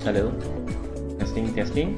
Hello, testing, testing.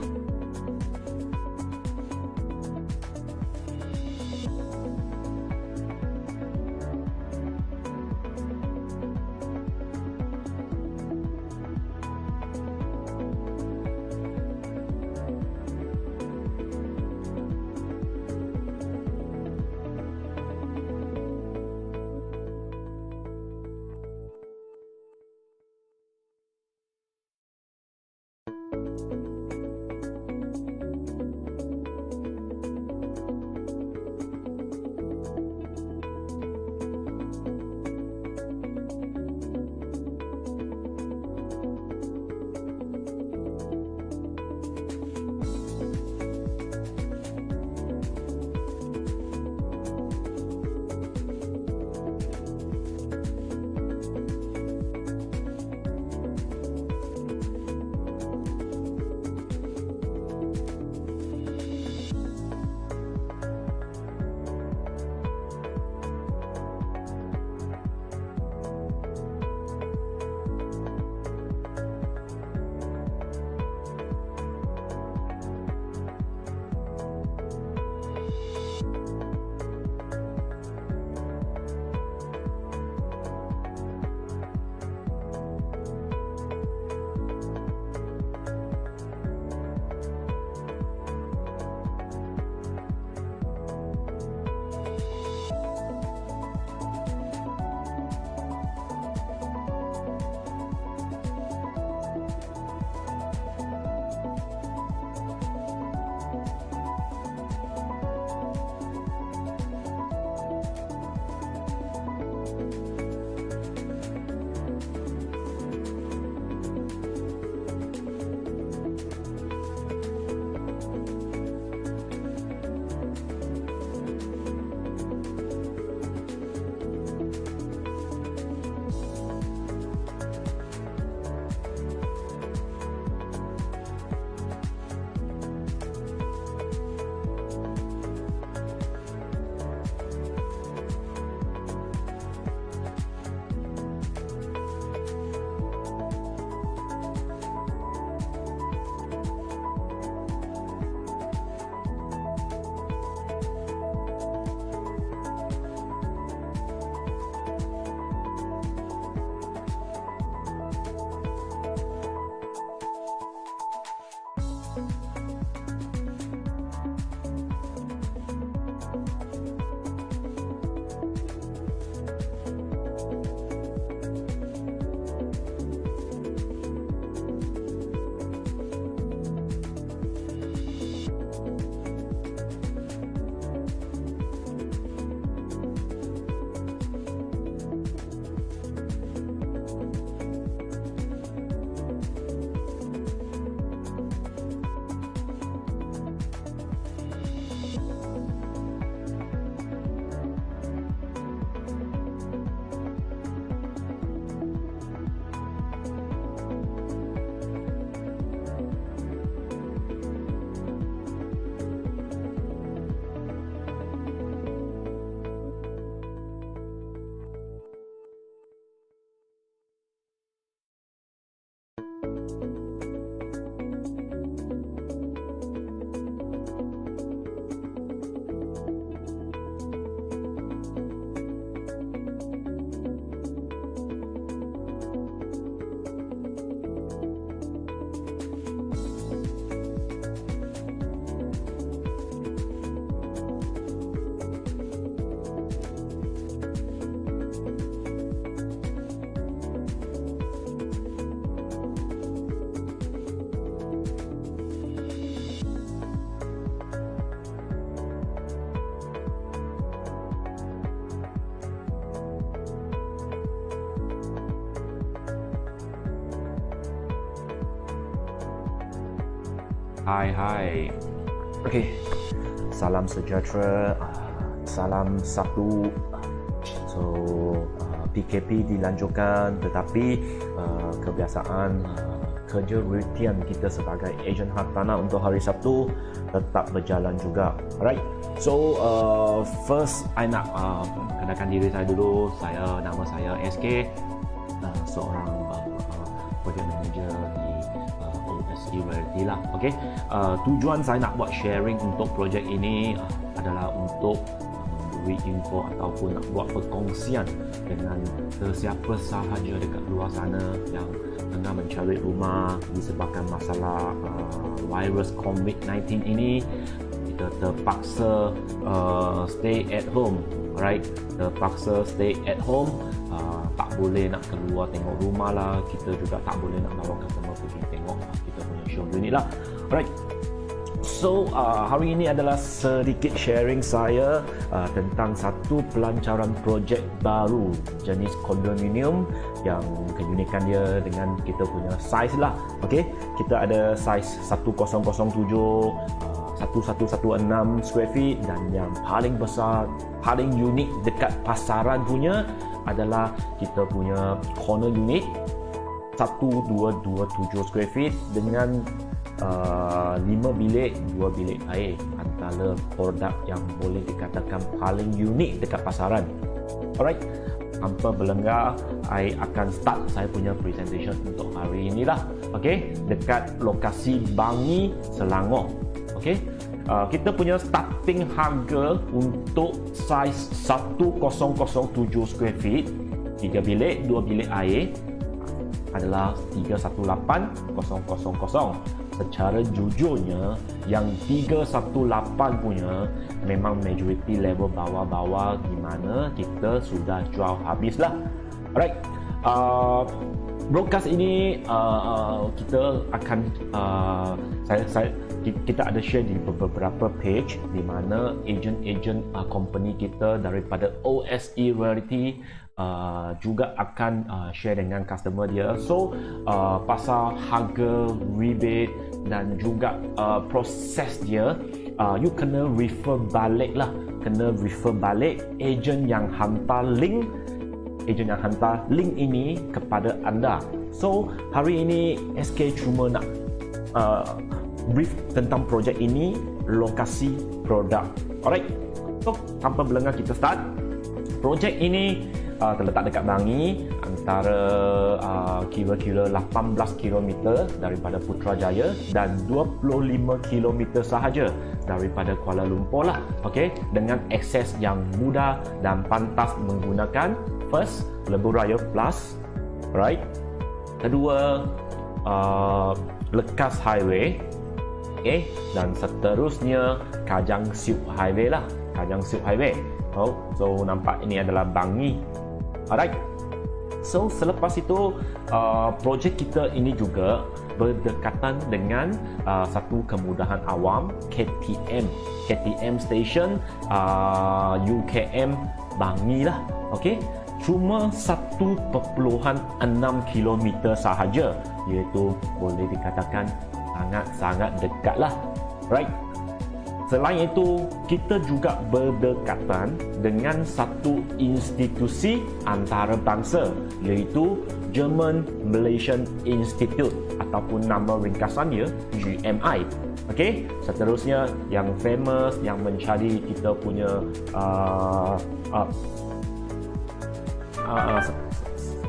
Hai hai. Okey. Salam sejahtera. Salam Sabtu. So PKP dilanjutkan, tetapi kebiasaan kerja rutin kita sebagai ejen hartanah untuk hari Sabtu tetap berjalan juga. Alright. So first I nak kenalkan diri saya dulu. Nama saya SK, seorang project manager di OSE Reality lah. Okay, tujuan saya nak buat sharing untuk projek ini adalah untuk memberi info ataupun nak buat perkongsian dengan sesiapa sahaja dekat luar sana yang tengah mencari rumah disebabkan masalah virus COVID-19 ini. Kita terpaksa stay at home, right? Terpaksa stay at home, tak boleh nak keluar tengok rumah lah, kita juga tak boleh nak bawa customer pergi tengok kita punya show unit lah. Alright, so hari ini adalah sedikit sharing saya tentang satu pelancaran projek baru jenis kondominium yang keunikan dia dengan kita punya saiz lah. Okay, kita ada saiz 1007, 1116 square feet, dan yang paling besar, paling unik dekat pasaran punya adalah kita punya corner unit 1227 square feet dengan 5 bilik, 2 bilik air. Antara produk yang boleh dikatakan paling unik dekat pasaran. Alright, tanpa berlengah, I akan start saya punya presentation untuk hari inilah. Okay, dekat lokasi Bangi, Selangor. Okay, kita punya starting harga untuk saiz 1007 square feet, 3 bilik, 2 bilik air adalah 318,000. Secara jujurnya, yang 318 punya memang majority level bawah-bawah, di mana kita sudah jual habis lah. Alright, broadcast ini kita akan kita ada share di beberapa page di mana ejen-ejen company kita daripada OSE Reality juga akan share dengan customer dia. So pasal harga, rebate dan juga proses dia, you kena refer balik lah, ejen yang hantar link ini kepada anda. So hari ini SK cuma nak brief tentang projek ini, lokasi, produk. Alright, so tanpa berlengah kita start. Projek ini terletak dekat Bangi, antara kira-kira 18 km daripada Putrajaya dan 25 km sahaja daripada Kuala Lumpur lah. Okay, dengan akses yang mudah dan pantas menggunakan first Lebuh Raya Plus, right? Kedua, Lekas Highway, okay, dan seterusnya Kajang Siuk Highway lah, Oh, so nampak ini adalah Bangi. Alright, so selepas itu projek kita ini juga berdekatan dengan satu kemudahan awam, KTM station, UKM Bangi lah. Okay, cuma 1.6 km sahaja, iaitu boleh dikatakan sangat-sangat dekat lah. Right, selain itu kita juga berdekatan dengan satu institusi antarabangsa, iaitu German Malaysian Institute ataupun nama ringkasannya GMI. Okay, seterusnya yang famous, yang mencari kita punya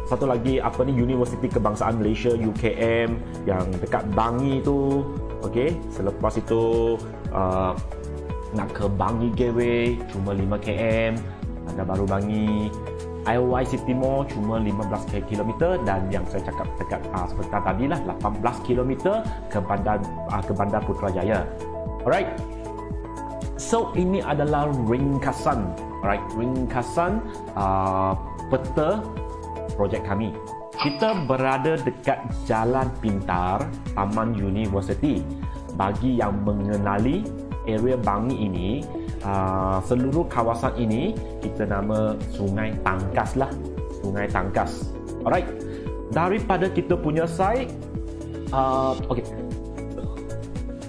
satu lagi apa ni, Universiti Kebangsaan Malaysia UKM yang dekat Bangi tu. Okey, selepas itu nak ke Bangi Gateway cuma 5 km, Bandar Baru Bangi, IOI City Mall cuma 15 km, dan yang saya cakap dekat sebentar tadi lah 18 km ke Bandar Putrajaya. Alright, so ini adalah ringkasan, peta projek kami. Kita berada dekat Jalan Pintar, Taman Universiti. Bagi yang mengenali area Bangi ini, seluruh kawasan ini kita nama Sungai Tangkas lah, Sungai Tangkas. Alright, daripada kita punya site,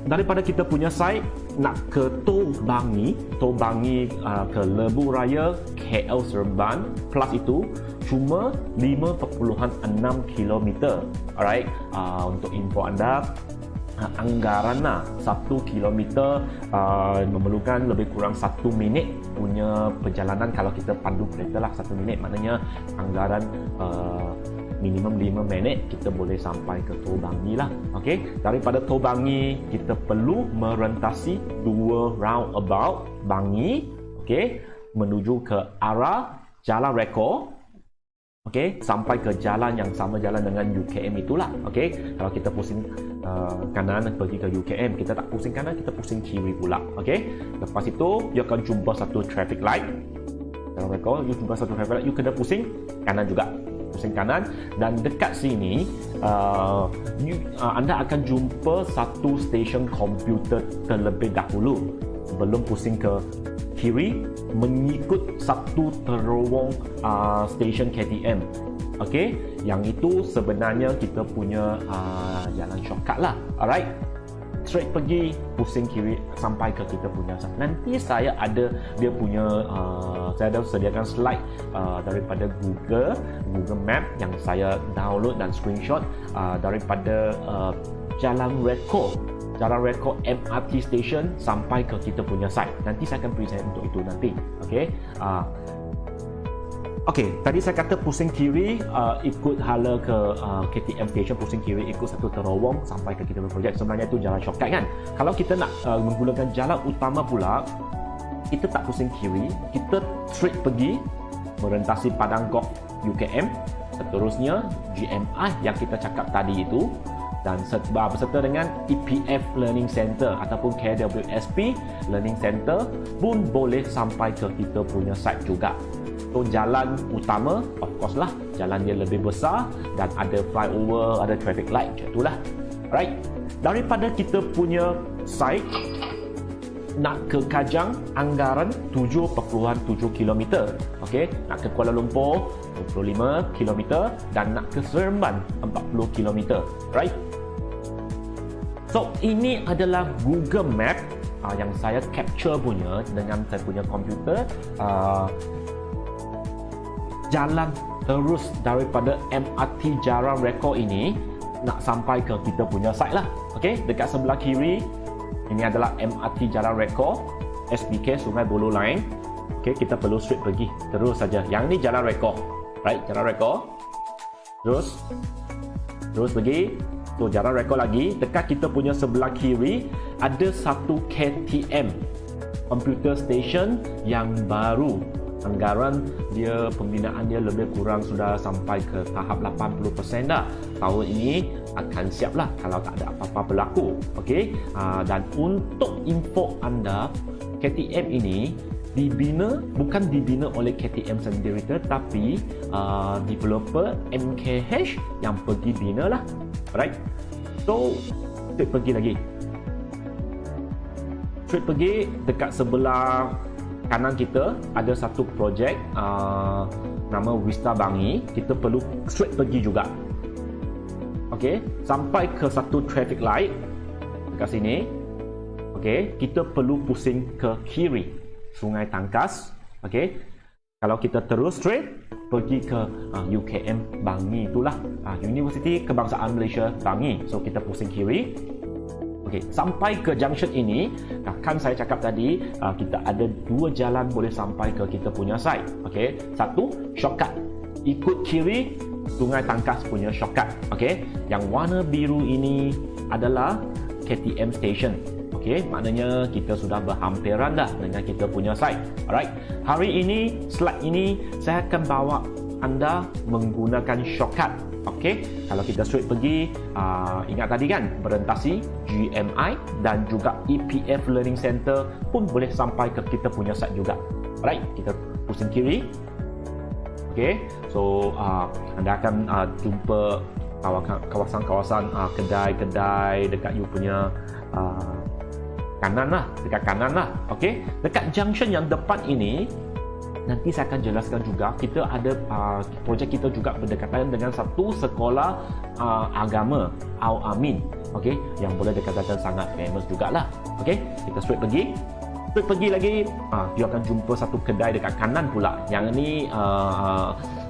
daripada kita punya site nak ke Tol Bangi ke Lebuh Raya KL Seremban plus itu cuma 5.6 km. Alright, untuk info anda, anggaran 1 km memerlukan lebih kurang 1 minit punya perjalanan. Kalau kita pandu kereta lah 1 minit, maknanya anggaran minimum 5 minit kita boleh sampai ke Tobangi lah. Okey, daripada Tobangi kita perlu merentasi 2 roundabout Bangi, okey, menuju ke arah Jalan Rekor. Okey, sampai ke jalan yang sama jalan dengan UKM itulah. Okey, kalau kita pusing kanan pergi ke UKM, kita tak pusing kanan, kita pusing kiri pula. Okey, lepas itu you akan jumpa satu traffic light. Jalan Rekor, you jumpa satu traffic light, you kena pusing kanan juga. Pusing kanan, dan dekat sini anda akan jumpa satu stesen komputer terlebih dahulu sebelum pusing ke kiri mengikut satu terowong stesen KTM. Okey, yang itu sebenarnya kita punya jalan shortcut lah. Alright, straight pergi, pusing kiri sampai ke kita punya. Nanti saya ada dia punya saya ada sediakan slide daripada Google Map yang saya download dan screenshot daripada Jalan Rekor MRT station sampai ke kita punya site. Nanti saya akan present untuk itu nanti. Okey. Okey, tadi saya kata pusing kiri ikut hala ke KTM station, pusing kiri ikut satu terowong sampai ke kita punya projek. Sebenarnya itu jalan shortcut kan. Kalau kita nak menggunakan jalan utama pula, kita tak pusing kiri, kita straight pergi merentasi Padang Golf UKM, seterusnya GMI yang kita cakap tadi itu, dan berserta dengan EPF Learning Center ataupun KWSP Learning Center pun boleh sampai ke kita punya site juga. So jalan utama, of course lah, jalan dia lebih besar dan ada flyover, ada traffic light, macam itulah. Right, daripada kita punya site nak ke Kajang, anggaran 7.7 km. Okey, nak ke Kuala Lumpur 25 km dan nak ke Seremban 40 km. Right? So, ini adalah Google Map yang saya capture punya dengan saya punya komputer. Jalan terus daripada MRT Jalan Rekor ini nak sampai ke kita punya site lah. Okey, dekat sebelah kiri ini adalah MRT Jalan Rekor, SBK Sungai Buloh Line. Okey, kita perlu straight pergi terus saja. Yang ni Jalan Rekor. Right, Jalan Rekor. Terus pergi. So, Jalan Rekor lagi. Dekat kita punya sebelah kiri ada satu KTM Computer Station yang baru. Anggaran dia, pembinaan dia lebih kurang sudah sampai ke tahap 80% dah. Tahun ini akan siap lah kalau tak ada apa-apa berlaku. Okey, dan untuk info anda, KTM ini bukan dibina oleh KTM sendiri, tetapi developer MKH yang pergi bina lah. Alright, so straight pergi lagi. Straight pergi, dekat sebelah kanan kita ada satu projek nama Vista Bangi. Kita perlu straight pergi juga. Okey, sampai ke satu traffic light dekat sini. Okey, kita perlu pusing ke kiri, Sungai Tangkas. Okey, kalau kita terus straight pergi ke UKM Bangi itulah, Universiti Kebangsaan Malaysia Bangi. So kita pusing kiri. Okey, sampai ke junction ini, kan saya cakap tadi kita ada 2 jalan boleh sampai ke kita punya site. Okey, satu shortcut, ikut kiri Sungai Tangkas punya shortcut. Okey, yang warna biru ini adalah KTM station. Okey, maknanya kita sudah berhampiran dah dengan kita punya site. Alright, hari ini slide ini saya akan bawa anda menggunakan shortcut. Okey, kalau kita straight pergi, ingat tadi kan, berentasi GMI dan juga EPF Learning Center pun boleh sampai ke kita punya site juga. Alright, kita pusing kiri. Okey, so anda akan jumpa kawasan-kawasan kedai-kedai dekat you punya kanan lah, dekat kanan lah. Okey, dekat junction yang depan ini nanti saya akan jelaskan juga, kita ada projek kita juga berdekatan dengan satu sekolah agama, Al-Amin. Okey, yang boleh dikatakan sangat famous jugalah. Okey, kita straight pergi lagi, you akan jumpa satu kedai dekat kanan pula. Yang ni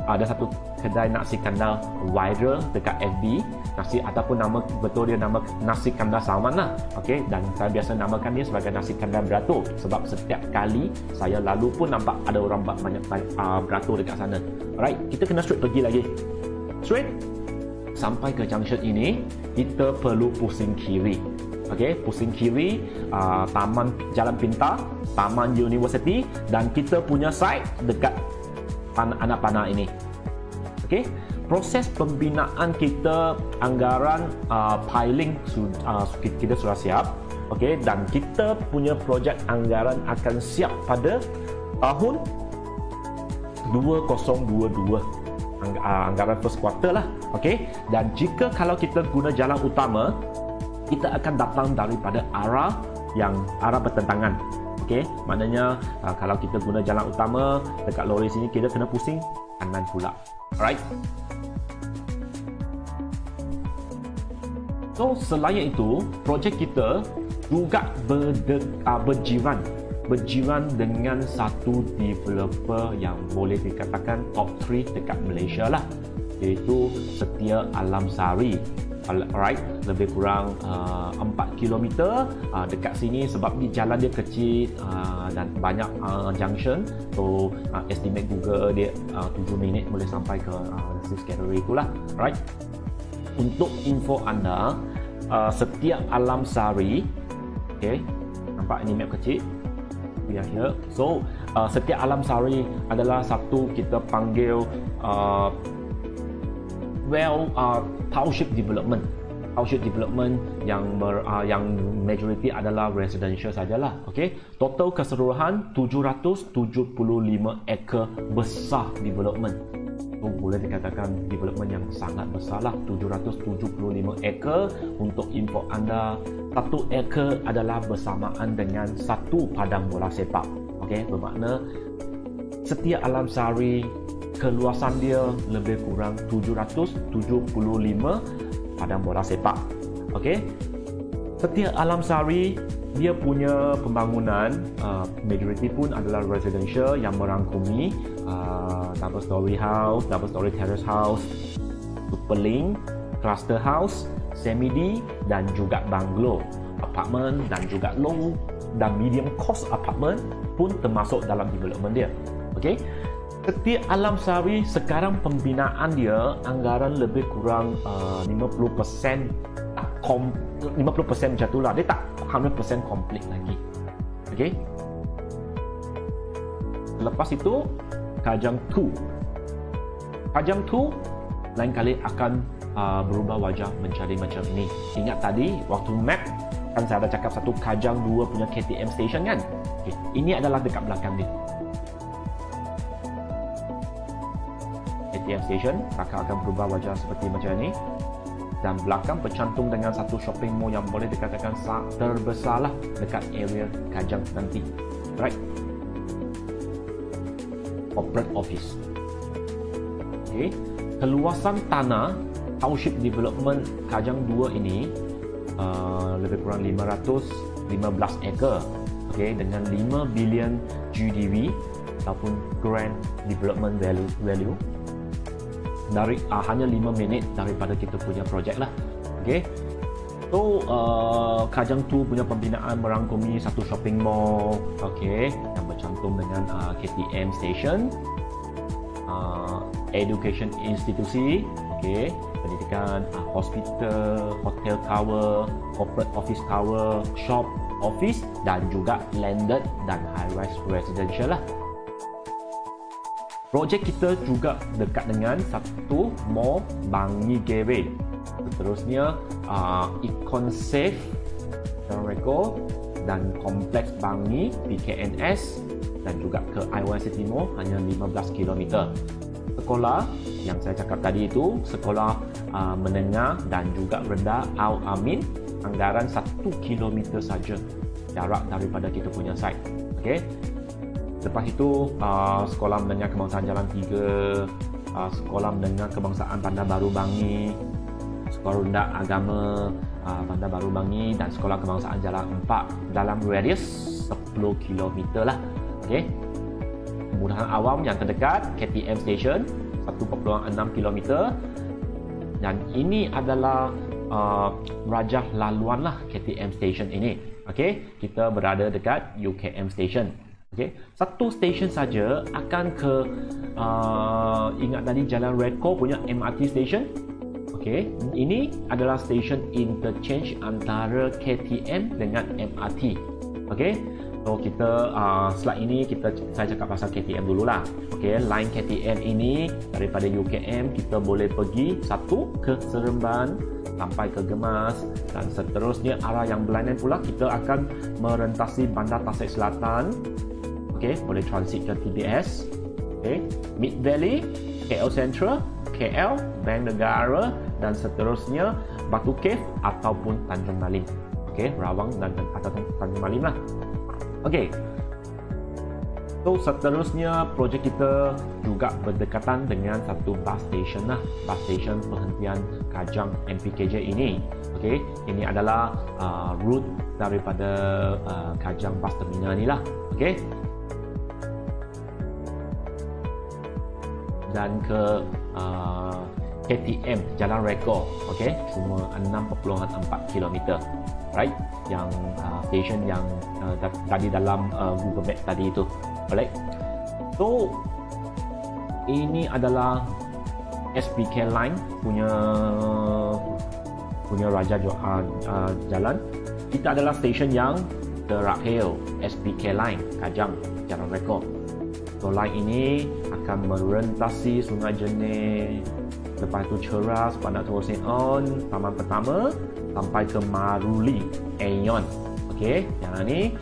ada satu kedai nasi kandar viral dekat FB, nasi ataupun nama betul dia nama nasi kandar Salman lah. Okey, dan saya biasa namakan dia sebagai nasi kandar beratur sebab setiap kali saya lalu pun nampak ada orang banyak beratur dekat sana. Alright, kita kena straight pergi lagi. straight sampai ke junction ini, kita perlu pusing kiri. Okey, pusing kiri, Taman Jalan Pintar, Taman University, dan kita punya site dekat anak panah ini. Okey, proses pembinaan kita, anggaran piling kita sudah siap. Okey, dan kita punya projek anggaran akan siap pada tahun 2022. Anggaran first quarter lah. Okey, dan jika kalau kita guna jalan utama, kita akan datang daripada arah bertentangan. Okey, maknanya kalau kita guna jalan utama dekat lori sini, kita kena pusing kanan pula. Alright. So selain itu, projek kita juga berjiran dengan satu developer yang boleh dikatakan top 3 dekat Malaysia lah, iaitu Setia Alam Sari. Alright, lebih kurang 4 km dekat sini, sebab di jalan dia kecil dan banyak junction. So estimate Google dia 7 minit boleh sampai ke Sis Gallery itulah. Alright, untuk info anda, Setia Alam Sari, okay, nampak ini map kecil here. So Setia Alam Sari adalah satu kita panggil township development yang majority adalah residential sajalah. Okey, total keseluruhan 775 ekar besar development. So, boleh dikatakan development yang sangat besar lah, 775 ekar. Untuk info anda, 1 ekar adalah bersamaan dengan 1 padang bola sepak. Okey, bermakna Setia Alam Sari keluasan dia lebih kurang 775 padang bola sepak. Okey, Setia Alam Sari dia punya pembangunan majority pun adalah residential yang merangkumi double story house, double story terrace house, superlink, cluster house, semi-D dan juga bungalow, apartment dan juga low dan medium cost apartment pun termasuk dalam development dia. Okey, Setia Alam Sari sekarang pembinaan dia anggaran lebih kurang 50% macam itulah. Dia tak 100% complete lagi. Okey. Lepas itu Kajang 2. Kajang 2 lain kali akan berubah wajah menjadi macam ini. Ingat tadi waktu map kan saya ada cakap satu Kajang 2 punya KTM station kan? Okay. Ini adalah dekat belakang dia. KTM station akan berubah wajah seperti macam ini, dan belakang bercantum dengan satu shopping mall yang boleh dikatakan terbesar lah dekat area Kajang nanti. Right, corporate office. Okay, keluasan tanah township development Kajang 2 ini lebih kurang 515 ekar. Okay, dengan 5 bilion GDV ataupun Grand Development Value dari hanya 5 minit daripada kita punya projek lah. Okay, so Kajang 2 punya pembinaan merangkumi satu shopping mall, okay, yang bercantum dengan KTM station, education institusi, okay, pendidikan, hospital, hotel tower, corporate office tower, shop office dan juga landed dan high rise residential lah. Projek kita juga dekat dengan satu mall Bangi Gateway. Seterusnya Econ Safe Record dan Kompleks Bangi PKNS dan juga ke IYCT Mall hanya 15 km. Sekolah yang saya cakap tadi itu sekolah menengah dan juga rendah Al Amin, anggaran 1 km saja jarak daripada kita punya site. Okey. Lepas itu Sekolah Menengah Kebangsaan Jalan 3, Sekolah Menengah Kebangsaan Bandar Baru Bangi, Sekolah Rendah Agama Bandar Baru Bangi dan Sekolah Kebangsaan Jalan 4 dalam radius 10 km lah. Okey. Kemudahan awam yang terdekat KTM Station 1.6 km, dan ini adalah rajah laluan lah KTM Station ini. Okey, kita berada dekat UKM Station. Okey, satu stesen saja akan ke ingat tadi Jalan Reko punya MRT station. Okey, ini adalah stesen interchange antara KTM dengan MRT. Okey, so kita slide ini saya cakap pasal KTM dululah. Okey, line KTM ini daripada UKM kita boleh pergi satu ke Seremban sampai ke Gemas, dan seterusnya arah yang berlainan pula kita akan merentasi Bandar Tasik Selatan. Okey, boleh transit ke TBS, okey, Mid Valley, KL Central, KL, Bank Negara, dan seterusnya Batu Cave ataupun Tanjung Malim. Okey, Rawang dan atau Tanjung Malim lah. Okey. So seterusnya projek kita juga berdekatan dengan satu bus station lah, bus station perhentian Kajang MPKJ ini. Okey, ini adalah route daripada Kajang bus terminal ni lah. Okey. Dan ke KTM Jalan Reko, okey, cuma 6.4 km, right? Yang station yang tadi dalam Google Map tadi itu, alright. So ini adalah SPK Line punya raja jalan. Kita adalah stesen yang terakhir, SPK Line Kajang Jalan Reko. So line ini akan merentasi Sungai Jenis, lepas itu Ceras, Bandar Terus Neon, Taman Pertama sampai ke Maruli Aeon. Okey, yang ini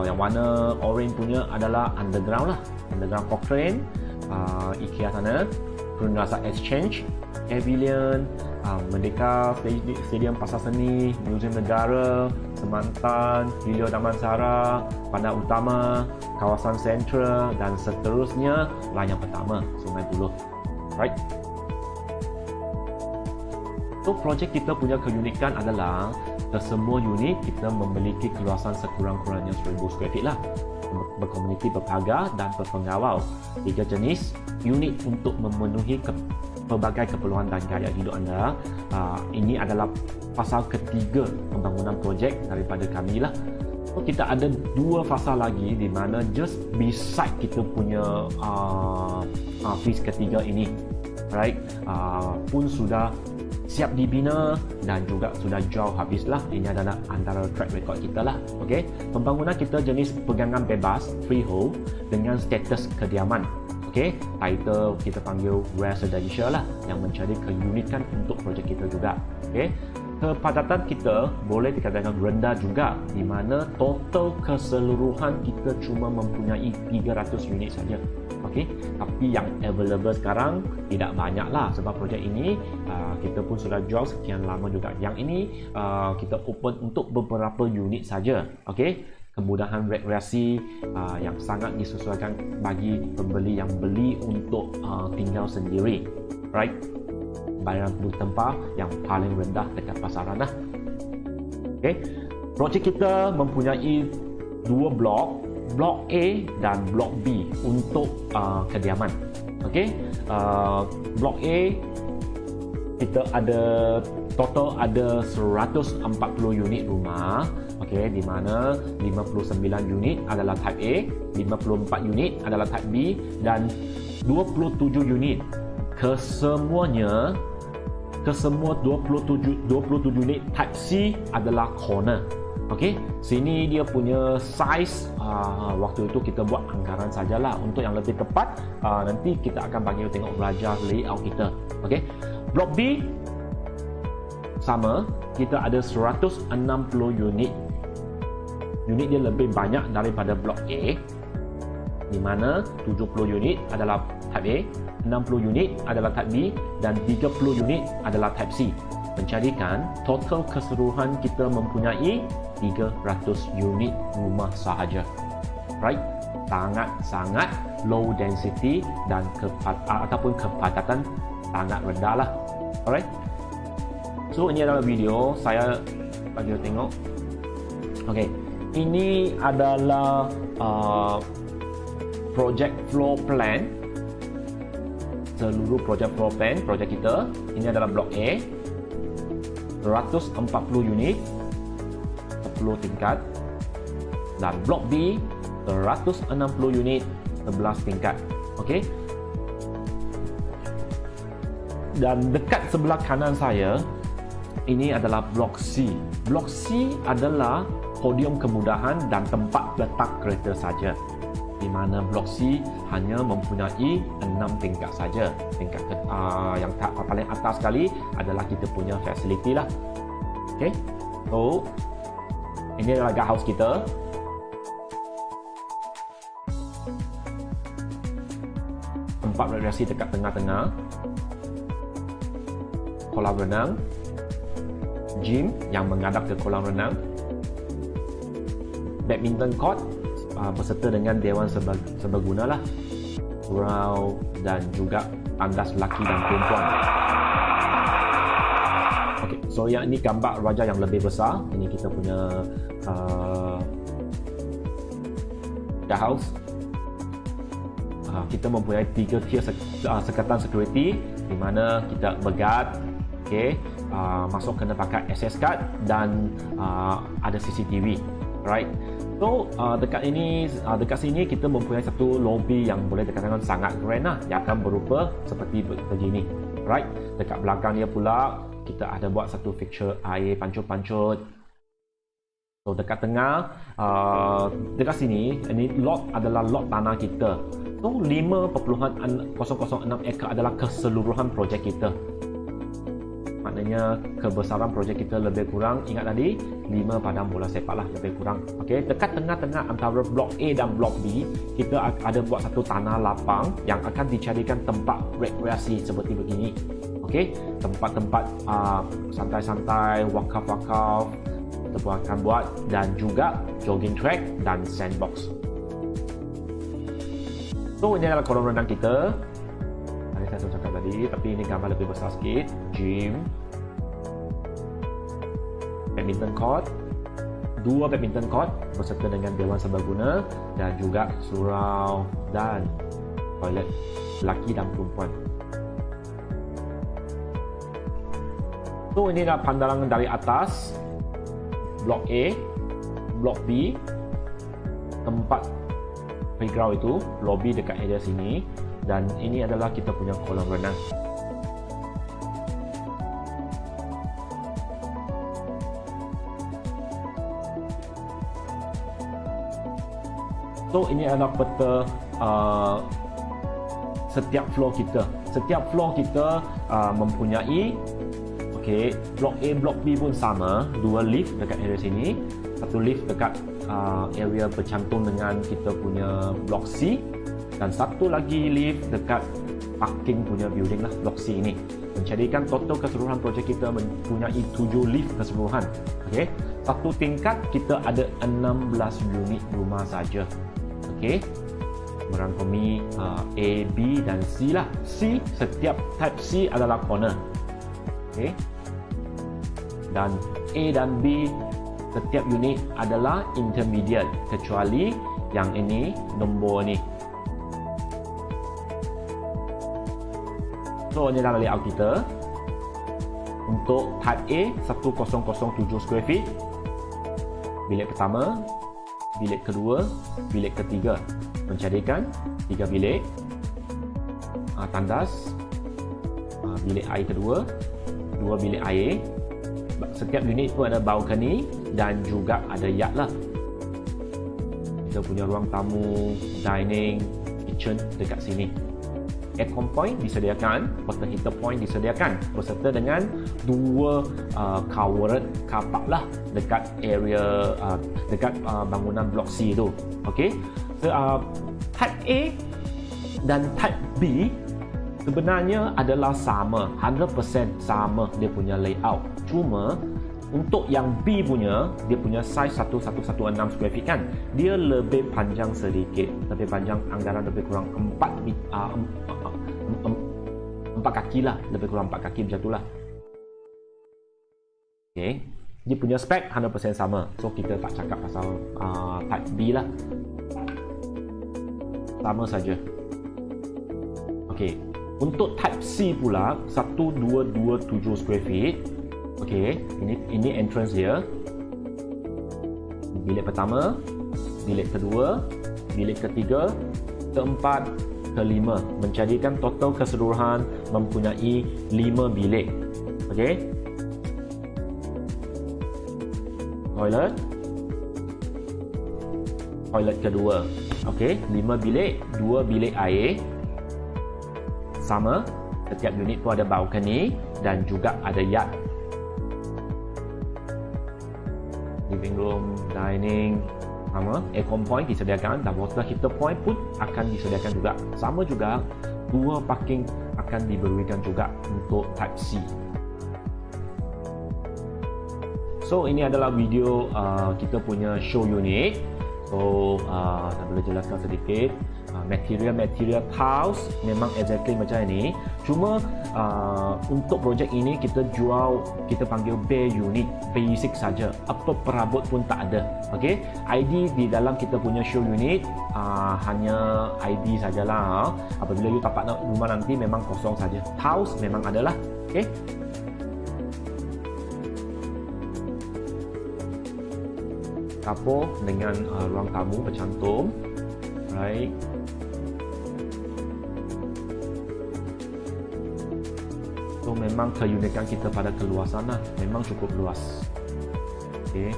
yang warna orange punya adalah underground lah, underground Cochrane, IKEA sana, Perundasan Exchange, Pavilion, Merdeka Stadium Pasar Seni, Museum Negara, Semantan, Hilio Damansara, Bandar Utama, kawasan Central, dan seterusnya line yang pertama, Sungai Buloh. Right? So projek kita punya keunikan adalah kesemua unit kita memiliki keluasan sekurang-kurangnya 1000 square feet lah, berkomuniti, berpagar dan berpengawal. 3 jenis unit untuk memenuhi pelbagai keperluan dan gaya hidup anda. Ini adalah fasa ketiga pembangunan projek daripada kami lah. So, kita ada 2 fasa lagi di mana just beside kita punya phase ketiga ini, right? Pun sudah siap dibina dan juga sudah jauh habislah. Ini adalah antara track record kita lah. Okey, pembangunan kita jenis pegangan bebas, freehold, dengan status kediaman. Okey, title kita panggil residential lah, yang mencari keunikan untuk projek kita juga. Okey, kepadatan kita boleh dikatakan rendah juga, di mana total keseluruhan kita cuma mempunyai 300 unit saja. Okey, tapi yang available sekarang tidak banyak lah, sebab projek ini kita pun sudah jual sekian lama juga. Yang ini kita open untuk beberapa unit saja. Okey, kemudahan rekreasi yang sangat disesuaikan bagi pembeli yang beli untuk tinggal sendiri, right? Bayaran bertempah yang paling rendah dekat pasaran lah. Okey, projek kita mempunyai 2 blok, blok A dan blok B untuk kediaman. Okey, blok A kita ada total ada 140 unit rumah. Okey, di mana 59 unit adalah type A, 54 unit adalah type B, dan 27 unit kesemua 27 unit type C adalah corner. Okey, sini dia punya size waktu itu kita buat anggaran sajalah. Untuk yang lebih tepat nanti kita akan bagi tengok belajar layout kita. Okey, blok B sama, kita ada 160 unit. Unit dia lebih banyak daripada blok A, di mana 70 unit adalah type A, 60 unit adalah type B, dan 30 unit adalah type C. Menjadikan total keseluruhan kita mempunyai 300 unit rumah sahaja. Right? Sangat-sangat low density dan ataupun kepadatan sangat rendah lah. Alright? So ini adalah video saya bagi tengok. Okay, ini adalah project floor plan, seluruh project floor plan projek kita. Ini adalah blok A, 140 unit, 10 tingkat, dan blok B 160 unit 11 tingkat. Okey. Dan dekat sebelah kanan saya ini adalah blok C. Blok C adalah podium kemudahan dan tempat letak kereta saja. Di mana blok C hanya mempunyai 6 tingkat saja. Tingkat yang paling atas sekali adalah kita punya facility lah. Okey. So ini adalah guardhouse kita. Tempat rekreasi dekat tengah-tengah. Kolam renang. Gym yang menghadap ke kolam renang. Badminton court berserta dengan dewan serbaguna lah. Surau dan juga tandas lelaki dan perempuan. Okey, so yang ini gambar raja yang lebih besar. Ini kita punya guardhouse. Kita mempunyai 3 tier sekatan security di mana kita berguard, okey, masuk kena pakai access card dan ada CCTV, right? So dekat sini kita mempunyai satu lobby yang boleh dikatakan sangat keren lah, yang akan berupa seperti begini, right? Dekat belakang dia pula kita ada buat satu fixture air pancut-pancut. So dekat tengah, dekat sini, ini lot adalah lot tanah kita. So 5.006 ekar adalah keseluruhan projek kita. Maknanya kebesaran projek kita lebih kurang, ingat tadi, 5 padang bola sepak lah lebih kurang. Okey, dekat tengah-tengah antara blok A dan blok B, kita ada buat satu tanah lapang yang akan dijadikan tempat rekreasi seperti begini. Okey, tempat-tempat santai-santai, wakaf-wakaf kita pun akan buat, dan juga jogging track dan sandbox. So ini adalah kolam renang kita. Tadi saya sudah cakap tadi, tapi ini gambar lebih besar sikit. Gym, badminton court, 2 badminton court berserta dengan dewan serbaguna, dan juga surau dan toilet lelaki dan perempuan. So ini adalah pandangan dari atas blok A, blok B, tempat playground itu, lobby dekat area sini, dan ini adalah kita punya kolam renang. So ini adalah peta setiap floor kita. Setiap floor kita mempunyai, okey, blok A, blok B pun sama, 2 lift dekat area sini, 1 lift dekat area bercantum dengan kita punya blok C, dan 1 lagi lift dekat parking punya building lah, blok C ini. Menjadikan total keseluruhan projek kita mempunyai 7 lift keseluruhan. Okey, satu tingkat kita ada 16 unit rumah saja. Okey, merangkumi A, B dan C lah. C, setiap type C adalah corner. Okey, dan A dan B setiap unit adalah intermediate, kecuali yang ini nombor ni. So ini adalah layout kita. Untuk type A 1007 square feet, bilik pertama, bilik kedua, bilik ketiga, menjadikan 3 bilik, tandas, bilik air kedua, 2 bilik air. Setiap unit pun ada balcony dan juga ada yard lah. Kita punya ruang tamu, dining, kitchen dekat sini. Aircon point disediakan, water heater point disediakan, berserta dengan 2 covered car park lah dekat area dekat bangunan blok C tu. Okey. So, type A dan type B sebenarnya adalah sama, 100% sama dia punya layout. Cuma untuk yang B punya, dia punya size 1116 square feet kan, dia lebih panjang sedikit, lebih panjang, anggaran lebih kurang 4 kaki lah, lebih kurang 4 kaki macam tu lah. Okay, dia punya spek 100% sama, so kita tak cakap pasal type B lah, sama saja. Okay, untuk type C pula 1227 square feet. Okey, ini entrance dia. Bilik pertama, bilik kedua, bilik ketiga, keempat, kelima, menjadikan total keseluruhan mempunyai 5 bilik. Okey. Toilet kedua. Okey, 5 bilik, 2 bilik air. Sama, setiap unit pun ada balcony dan juga ada yard. Living room, dining, sama, aircon point disediakan dan water heater point pun akan disediakan juga. Sama juga, 2 parking akan diberikan juga untuk type C. So, ini adalah video kita punya show unit. So, saya boleh jelaskan sedikit. Material tiles memang exactly macam ini. Cuma untuk projek ini kita jual, kita panggil bare unit, basic saja. Apa perabot pun tak ada. Okey, ID di dalam kita punya show unit hanya ID sajalah. Apabila you tapak rumah nanti memang kosong saja. Tiles memang adalah. Okey. Dapur dengan ruang tamu bercantum. Right. So memang keunikan kita pada keluasan lah, memang cukup luas. Okey.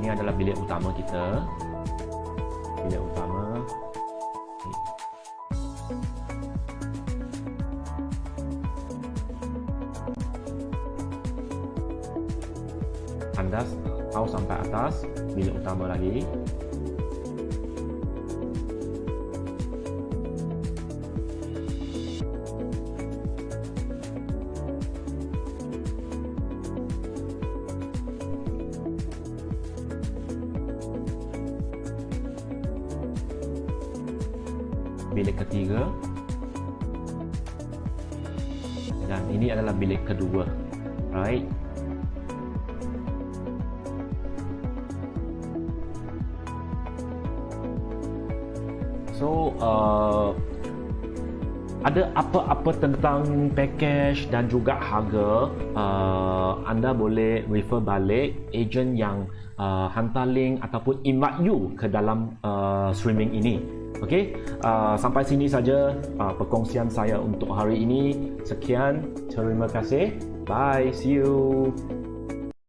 Ini adalah bilik utama kita. Bilik utama. Tandas tahu sampai atas. Bilik utama lagi. Bilik ketiga, dan ini adalah bilik kedua. Right. So ada apa-apa tentang package dan juga harga, anda boleh refer balik ejen yang hantar link ataupun invite you ke dalam streaming ini. Okey, sampai sini saja perkongsian saya untuk hari ini. Sekian, terima kasih. Bye, see you.